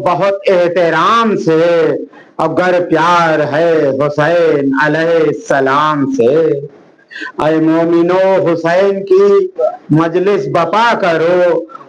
بہت احترام سے، اگر پیار ہے حسین علیہ السلام سے۔ اے مومنو حسین کی مجلس بپا کرو،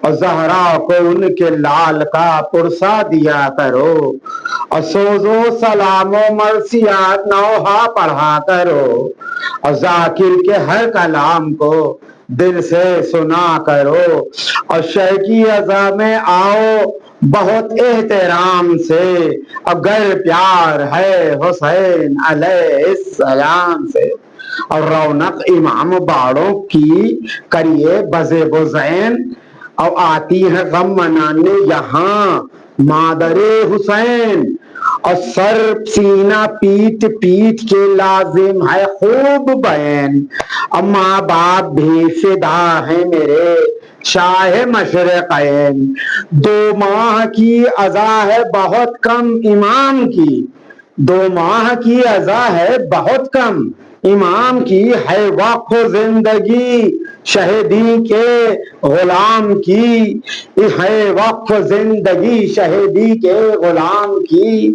اور زہرا کو ان کے لال کا پرسہ دیا کرو، اور سوز و سلام و مرثیات نوحہ پڑھا کرو، اور ذاکر کے ہر کلام کو دل سے سنا کرو، اور شہ کی عزا میں آؤ بہت احترام سے، اگر پیار ہے حسین علیہ السلام سے۔ اور رونق امام باڑوں کی کریے بزے بزین، اور آتی ہے غم منانے یہاں مادر حسین، اور سر سینہ پیٹ پیٹ کے لازم ہے خوب بین، اور ماں باپ بھی فدا ہیں میرے شاہ مشرقین۔ 2 ماہ کی عزا ہے بہت کم امام کی، 2 ماہ کی عزا ہے بہت کم امام کی، ہے وقف زندگی شہیدی کے غلام کی، ہے وقف زندگی شہیدی کے غلام کی۔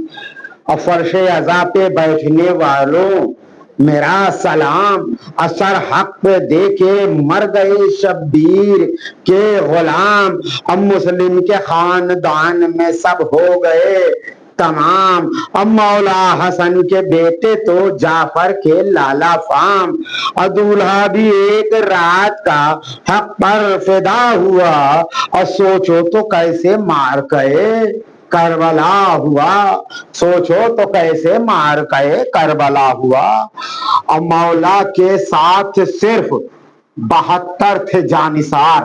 اور فرش عزا پہ بیٹھنے والوں میرا سلام، اثر حق پہ دے کے مر گئے شبیر کے غلام، اب مسلم کے خاندان میں سب ہو گئے تمام، اب مولا حسن کے بیٹے تو جعفر کے لالا فام، اور دولہا بھی ایک رات کا حق پر فدا ہوا، اور سوچو تو کیسے مار گئے کربلا ہوا، سوچو تو کیسے مار گئے کربلا ہوا۔ اور مولا کے ساتھ صرف 72 تھے جانثار،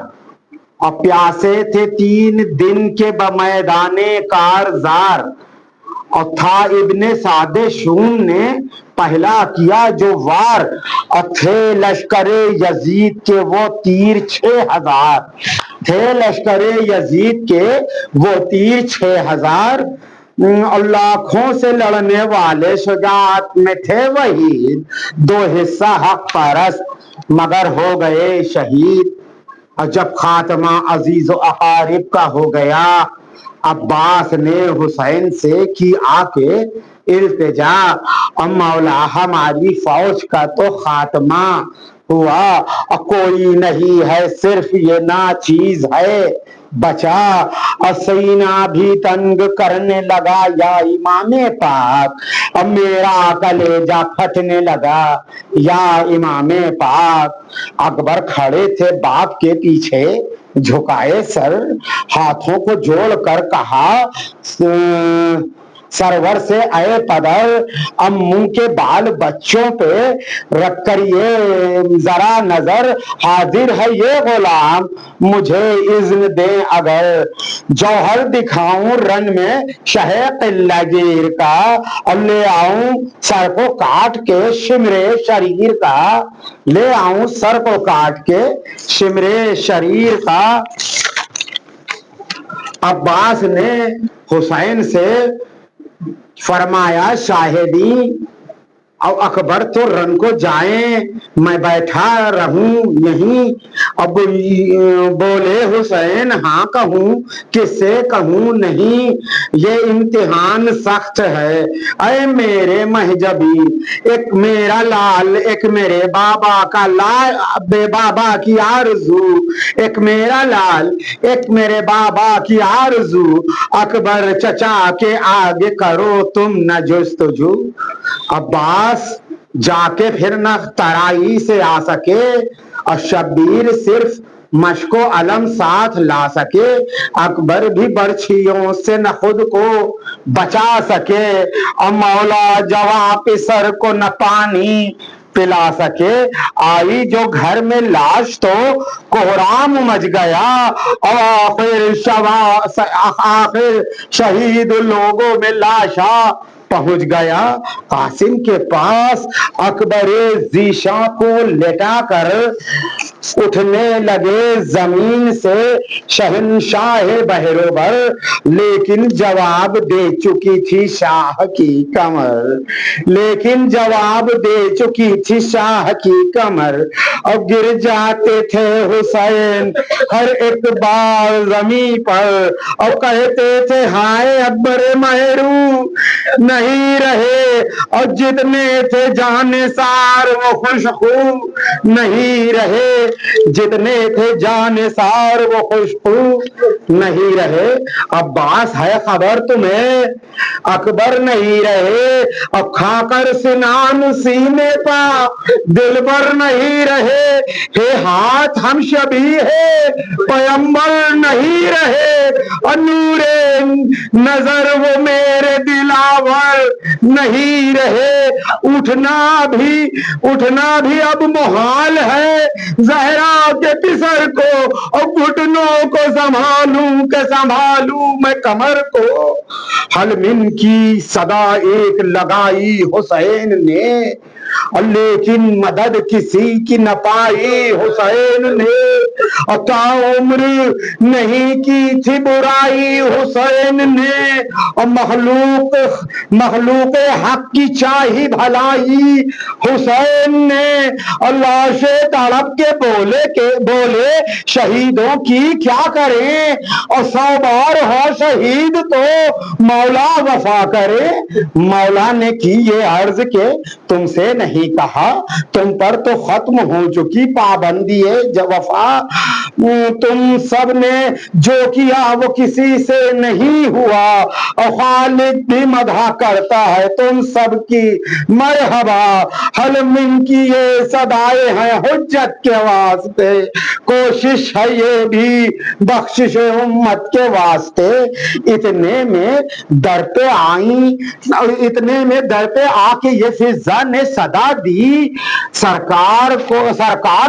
اور پیاسے تھے 3 دن کے بمیدان کارزار، اور تھا ابن سعد شوم نے پہلا کیا جو وار، اور تھے لشکر یزید کے وہ تیر 6000، تھے لشکر یزید کے وہ تیر 6000، اور لاکھوں سے لڑنے والے شجاعت میں تھے وہی 2 حصہ حق پرست مگر ہو گئے شہید۔ اور جب خاتمہ عزیز و اقارب کا ہو گیا، عباس نے حسین سے کی آ کے التجا، اور مولا ہماری فوج کا تو خاتمہ ہوا، اور کوئی نہیں ہے صرف یہ ناچیز ہے بچا، اور سینہ بھی تنگ کرنے لگا یا امام پاک، اور میرا کلیجہ پھٹنے لگا یا امام پاک۔ اکبر کھڑے تھے باپ کے پیچھے جھکائے سر، ہاتھوں کو جوڑ کر کہا سرور سے اے پدر، اب منہ کے بال بچوں پہ رکھ کر یہ ذرا نظر، حاضر ہے یہ غلام مجھے اذن دیں اگر، جوہر دکھاؤں رن میں شہ قلہ گیر کا، اور لے آؤں سر کو کاٹ کے شمر شریر کا، لے آؤں سر کو کاٹ کے شمر شریر کا۔ عباس نے حسین سے فرمایا شاہدی، اور اکبر تو رن کو جائیں میں بیٹھا رہوں یہیں، اب بولے حسین ہاں کہوں کس سے کہوں نہیں، یہ امتحان سخت ہے اے میرے مہجبی، ایک میرا لال ایک میرے بابا کا لال، بے بابا کی آرزو، ایک میرا لال ایک میرے بابا کی آرزو، اکبر چچا کے آگے کرو تم نہ جستجو۔ عباس جا کے پھر نہ ترائی سے آ سکے، اور شبیر صرف مشک و علم ساتھ لا سکے، اکبر بھی برچھیوں سے نہ خود کو بچا سکے، اور مولا جواب سر کو نہ پانی پلا سکے، آئی جو گھر میں لاش تو کوہرام مچ گیا، اور آخر شہید لوگوں میں لاشا پہنچ گیا قاسم کے پاس، اکبر ذیشاں کو لٹا کر اٹھنے لگے زمین سے شہنشاہ بحروبر، لیکن جواب دے چکی تھی شاہ کی کمر، لیکن جواب دے چکی تھی شاہ کی کمر، اور گر جاتے تھے حسین ہر ایک بار زمین پر، اور کہتے تھے ہائے اکبر مہرو نہیں رہے، اور جتنے تھے جانثار وہ خوشخو نہیں رہے، جتنے تھے جانثار وہ خوشخو نہیں رہے۔ عباس ہے خبر تمہیں اکبر نہیں رہے، اب کھا کر سنان سینے پا دلبر نہیں رہے، ہے ہاتھ ہم شبیہ ہے پیمبر نہیں رہے، اور نور نظر وہ میرے دلاور نہیں رہے، اٹھنا بھی اب محال ہے زہرا کے پسر کو، اور گھٹنوں کو سنبھالوں میں کمر کو۔ حل من کی صدا ایک لگائی حسین نے، لیکن مدد کسی کی نہ پائی حسین نے، عطا عمر نہیں کی تھی برائی حسین نے، اور مخلوق حق کی چاہی بھلائی حسین نے، اور لاشیں تڑپ کے بولے شہیدوں کی کیا کریں، اور 100 بار ہو شہید تو مولا وفا کرے۔ مولا نے کی یہ عرض کہ تم سے نہیں کہا، تم پر تو ختم ہو چکی پابندی ہے وفا، تم سب نے جو کیا وہ کسی سے نہیں ہوا، اور خالق بھی مدح کرتا ہے تم سب کی مرحبا۔ حل من کی یہ صدائے ہیں حجت کے واسطے، کوشش ہے یہ بھی بخشش امت کے واسطے، اتنے میں در پہ آ کے یہ فضا نے صدا دی، سرکار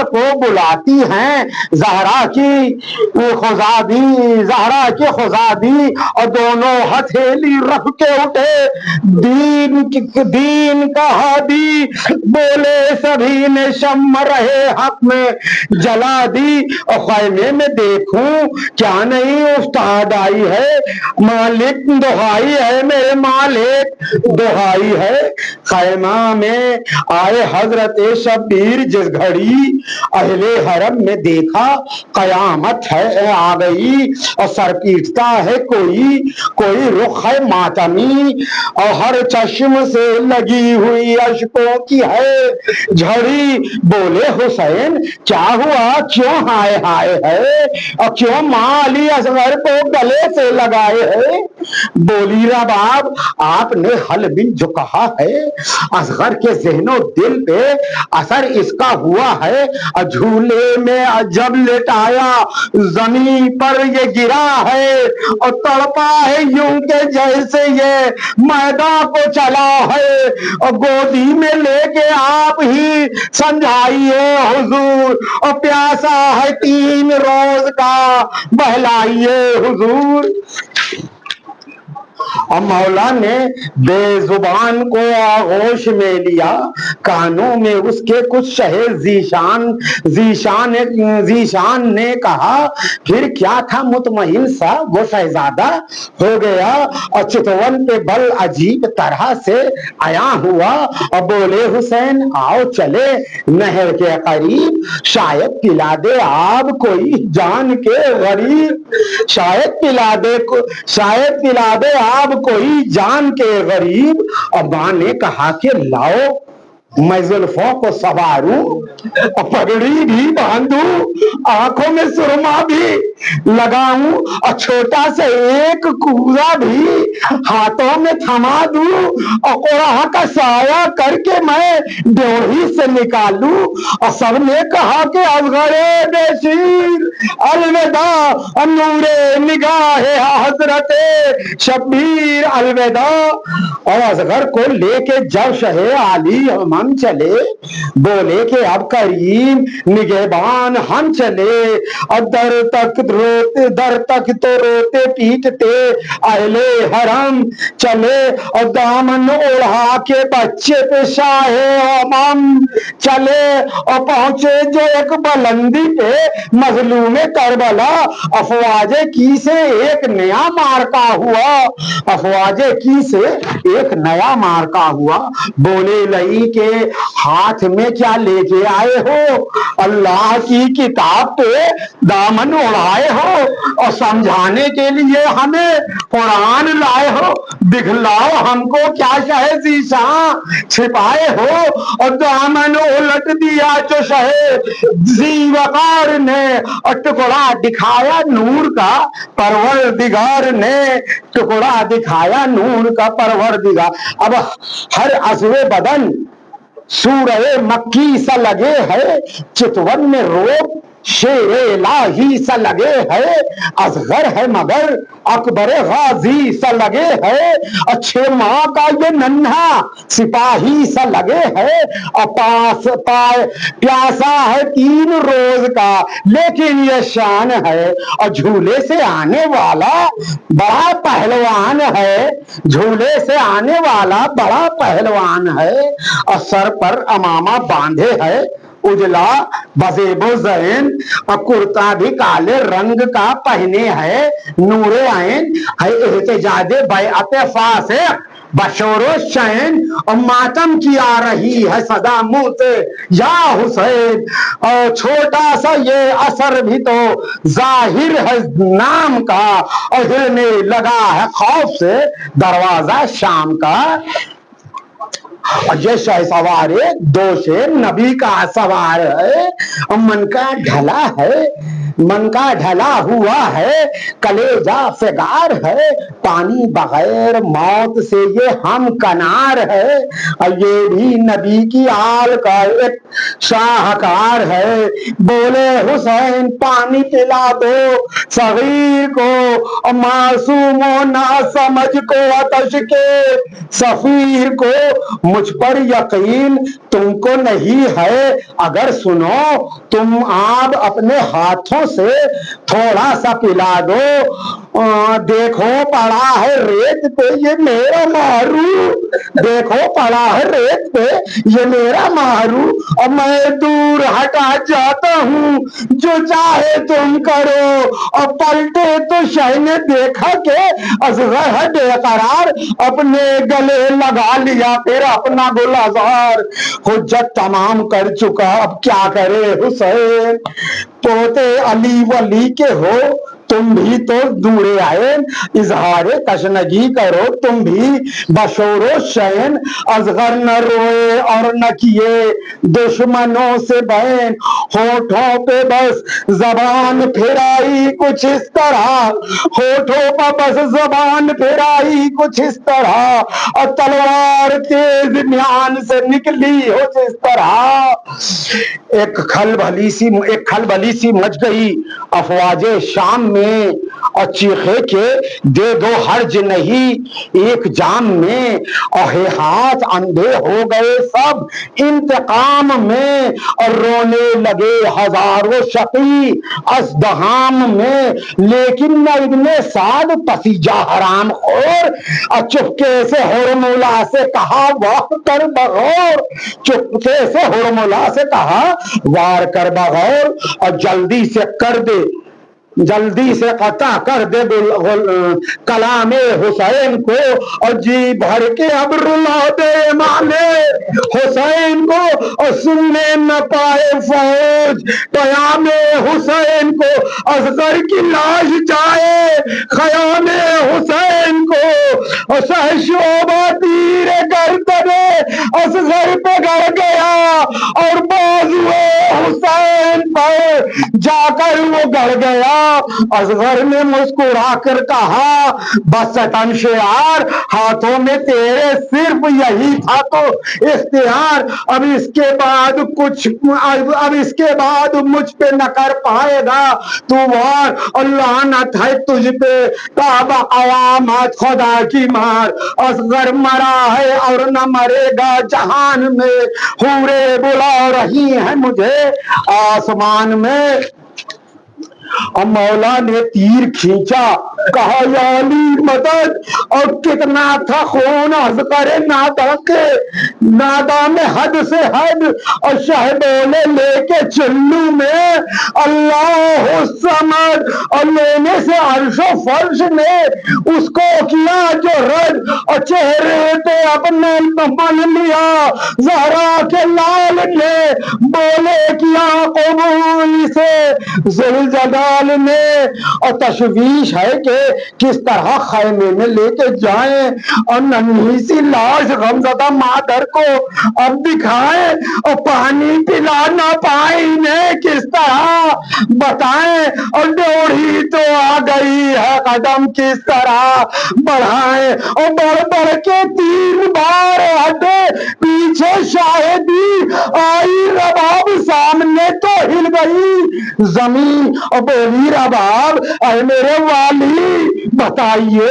کو بلاتی ہیں زہرا کی خزادی، اور دونوں ہتھیلی رکھ کے اٹھے دین کا ہادی، بولے سبھی نے شمع رہے حق میں جلا دی، اور خیمے میں دیکھوں کیا نہیں استاد آئی ہے، مالک دہائی ہے میرے مالک دہائی ہے۔ خیمہ میں آئے حضرت شبیر، جس گھڑی اہل حرم میں دیکھا قیامت ہے آ گئی، اور سر پیٹتا ہے کوئی رخ ہے ماتمی، اور ہر چشم سے لگی ہوئی اشکوں کی ہے جھڑی، بولے حسین کیا ہوا، کیوں ہائے ہائے ہے، اور کیوں ماں علی اصغر کو گلے سے لگائے ہے، بولی رباب آپ نے حل من جو کہا ہے اصغر کے ذہن و دل پہ اثر اس کا ہوا ہے، جھولے میں جب لٹایا زمین پر یہ گرا ہے، اور تڑپا ہے یوں کہ جیسے یہ میدان کو چلا ہے، اور گودی میں لے کے آپ ہی سمجھائیے حضور، اور پیاسا ہے 3 روز کا بہلائیے حضور۔ اور مولا نے بے زبان کو آغوش میں لیا، کانوں میں اس کے کچھ شہے ذیشان نے کہا، پھر کیا تھا مطمئن سا وہ شہزادہ ہو گیا، اور چتون پہ بل عجیب طرح سے آیا ہوا، اور بولے حسین آؤ چلے نہر کے قریب، شاید پلا دے آپ کوئی جان کے غریب، شاید پلا دے آپ کوئی جان کے غریب۔ اور ماں نے کہا کہ لاؤ میں زلفوں کو سواروں، اور پگڑی بھی باندھوں، آنکھوں میں سرما بھی لگاؤں، اور چھوٹا سا ایک کوزہ بھی ہاتھوں میں تھما دوں، اور قرآن کا سایہ کر کے میں ڈیوڑی سے نکالوں۔ اور سب نے کہا کہ اصغر بے شیر الوداع، نور نگاہ حضرت شبیر الوداع۔ اور اصغر کو لے کے جب شہ عالی ہم چلے، بولے کہ اب کریم نگہبان ہم چلے، اور در تک تو روتے پیٹتے اہل حرم چلے، اور دامن اڑا کے بچے پہ شاہ امم چلے، اور پہنچے جو ایک بلندی پہ مظلوم کربلا، افواج کی سے ایک نیا مارکا ہوا، افواج کی سے ایک نیا مارکا ہوا، بولے لئی کہ ہاتھ میں کیا لے کے آئے ہو؟ اللہ کی کتاب پہ دامن اڑائے ہو اور سمجھانے کے لیے ہمیں قرآن لائے ہو، دکھلاؤ ہم کو کیا شہ ذیشاں چھپائے ہو، اور دامن الٹ دیا جو شہ ذی وقار نے، اور ٹکڑا دکھایا نور کا پروردگار نے، ٹکڑا دکھایا نور کا پروردگار۔ اب ہر عضو بدن سورہ مکی سا لگے ہے، چتون میں روب شیر الہی سا لگے ہے، اصغر ہے مگر اکبر غازی سا لگے ہے، اور 6 ماہ کا یہ ننھا سپاہی سا لگے ہے، اور پیاسا ہے 3 روز کا لیکن یہ شان ہے، اور جھولے سے آنے والا بڑا پہلوان ہے، جھولے سے آنے والا بڑا پہلوان ہے، اور سر پر امامہ باندھے ہے اجلا بزیب و زین، اور کرتا بھی کالے رنگ کا پہنے ہے، نور عین ہے احتجاج بیعت فاسق بشور و شین، اور ماتم کی آ رہی ہے صدا منہ سے یا حسین، اور چھوٹا سا یہ اثر بھی تو ظاہر ہے نام کا، اور ہلنے لگا ہے خوف سے دروازہ شام کا، اور یہ شہ سوار دوش نبی کا سوار ہے، من کا ڈھلا ہے، من کا ڈھلا ہوا ہے، کلیجہ فگار ہے، پانی بغیر موت سے یہ ہم کنار ہے، اور یہ بھی نبی کی آل کا ایک شاہکار ہے، بولے حسین پانی پلا دو صغیر کو، اور معصوم و ناسمجھ کو آتش کے سفیر کو، مجھ پر یقین تم کو نہیں ہے، اگر سنو تم آپ اپنے ہاتھوں سے تھوڑا سا پلا دو، دیکھو پڑا ہے ریت پہ یہ میرا مارو، دیکھو پڑا ہے ریت پہ یہ میرا مارو، اور میں دور ہٹا جاتا ہوں جو چاہے تم کرو، اور پلٹے تو شہ نے دیکھا کہ اصغر ہے بے قرار، اپنے گلے لگا لیا پھر اپنا گلزار، حجت تمام کر چکا اب کیا کرے حسین، پوتے علی ولی کے ہو تم بھی تو دورے آئے، اظہار تشنگی کرو تم بھی بشور و شین، اصغر نہ روئے اور نہ کیے دشمنوں سے بین، ہونٹوں پہ بس زبان پھرائی کچھ اس طرح، ہونٹوں پہ بس زبان پھرائی کچھ اس طرح، اور تلوار تیز میان سے نکلی ہو جس طرح، ایک کھلبلی سی مچ گئی افواج شام میں، اور چیخے کے دے دو حرج نہیں ایک جام میں، اور ہاتھ اندھے ہو گئے سب انتقام میں، اور رونے لگے ہزاروں شقی ازدحام میں، لیکن نہ ابن سعد پسیجا حرام خور، اور چپکے سے ہرملا سے کہا وقت کر بغور، چپکے سے ہرملا سے کہا وار کر بغور، اور جلدی سے کر دے، جلدی سے قطع کر دے کلام حسین کو، اور جی بھر کے اب رلا دے مالے حسین کو، اور سننے نہ پائے فوج پیام حسین کو، اصغر کی لاش جائے خیام حسین کو، اور سہشوبہ تیر گردنے اصغر پہ گڑ گیا، اور بازوئے حسین پر جا کر وہ گڑ گیا۔ اصغر نے مسکرا کر کہا بسطن شعار، ہاتھوں میں تیرے صرف یہی تھا تو اختیار، اب اس کے بعد مجھ پہ نہ کر پائے گا تو وار، اور لعنت ہے تجھ پہ تاب قیامت خدا کی مار۔ اصغر مرا ہے اور نہ مرے گا جہان میں، حوریں بلا رہی ہیں مجھے آسمان میں۔ اور مولا نے تیر کھینچا، کہا یا علی مدد، اور کتنا تھا خون اصغر نادا کے، نادا میں حد سے حد، اور شہ بولے لے کے چلو میں اللہ الصمد، اور لینے سے عرش و فرش نے اس کو کیا جو رد، اور چہرے پہ اپنے مل لیا زہرا کے لال نے، بولے کیا قبول سے ذوالجلال نے۔ اور تشویش ہے کہ کس طرح خیمے میں لے کے جائیں، اور ننھی سی لاش غمزدہ مادر کو اب دکھائیں، اور پانی پلا نہ پائیں انہیں کس طرح بتائیں، اور ڈوڑھی تو آ گئی ہے قدم کس طرح بڑھائیں، اور بڑھ بڑھ کے 3 بار ہٹے پیچھے شاہدی آئی، رباب سامنے تو ہل گئی زمین، اور بولی رباب اے میرے والی بتائیے،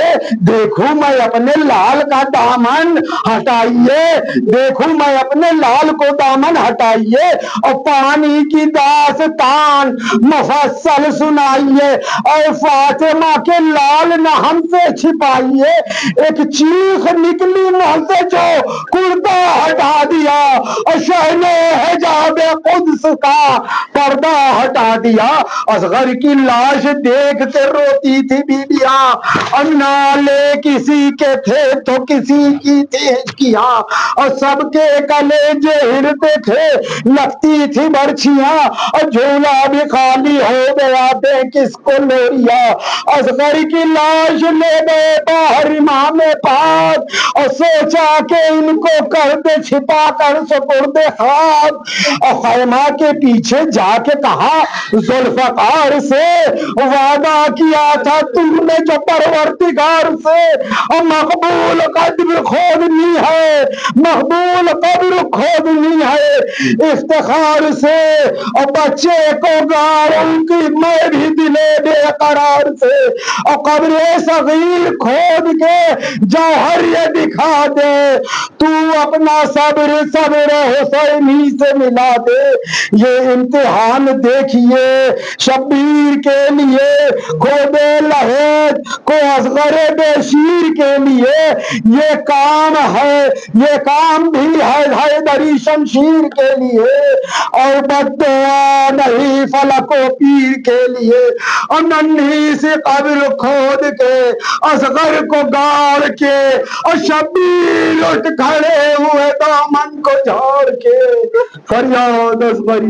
دیکھوں میں اپنے لال کا دامن ہٹائیے، دیکھوں میں اپنے لال کو دامن ہٹائیے، اور پانی کی داستان مفصل سنائیے، اے فاطمہ کے لال نہ ہم سے چھپائیے، ایک چیخ نکلی منہ سے جو کرتا ہٹا دیا، اور شہنے حجاب قدس کا پردہ ہٹا دیا۔ اصغر کی لاش دیکھ کے روتی تھی بیبیاں، اور نالے کسی کے تھے تو کسی کی تیز کیا، اور سب کے کلیجے ہلتے تھے لگتی تھی برچھیاں، اور جھولا بھی خالی ہو گیا دے کس کو لوریا۔ اصغر کی لاش لے گئے باہر امام پاک، اور سوچا کہ ان کو کر دے چھپا کر سپرد خاک، اور خیمہ کے پیچھے جا کے کہا ذوالفقار سے وعدہ کیا تھا تم نے جو پروردگار سے، اور مقبول قدر کھودنی ہے، مقبول قدر کھودنی ہے افتخار سے، اور بچے کو گاروں کی میں بھی دلے بے قرار سے، اور قبر صغیر کھود کے جوہر یہ دکھا دے، تو اپنا صبر حسینی سے ملا دے۔ یہ امتحان دیکھیے شبیر کے لیے، کھودے لہیب کو اصغر بے شیر کے لیے، یہ کام ہے، یہ کام بھی ہے حیدری شمشیر کے لیے، اور بدعا نہیں فلک و پیر کے لیے، اور ننھی سی قبر کھود کے اصغر کو گاڑ کے، اور شبیر اٹھ کھڑے ہوئے دامن کو جھاڑ کے، فریاد اصغری